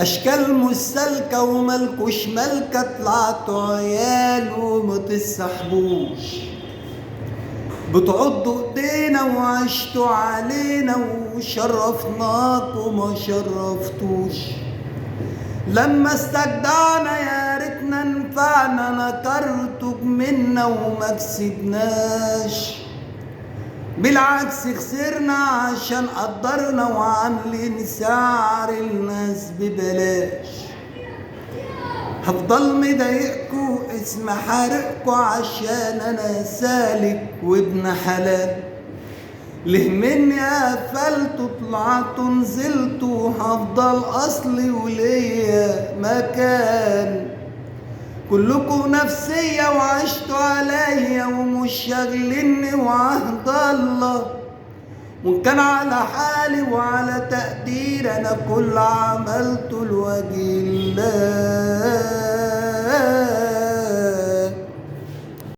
اشكال مش سالكه وملكوش ملكه، طلعتوا عيال وما تسحبوش، بتعضوا ايدينا وعشتوا علينا وشرفناكوا ما شرفتوش. لما استجدعنا يا ريتنا نفعنا، نكرتوا منا وما كسبناش، بالعكس خسرنا عشان قدرنا وعاملين سعر الناس ببلاش. هفضل مضايقكوا اسم حارقكوا عشان انا سالك وابن حلال، ليه مني قفلتوا طلعتوا نزلتوا، هفضل اصلي وليا مكان. كلكوا نفسية وعشتوا عليا ومش شاغليني وعهد الله، وان كان على حالي وعلى تقدير انا كل عملته لوجه الله.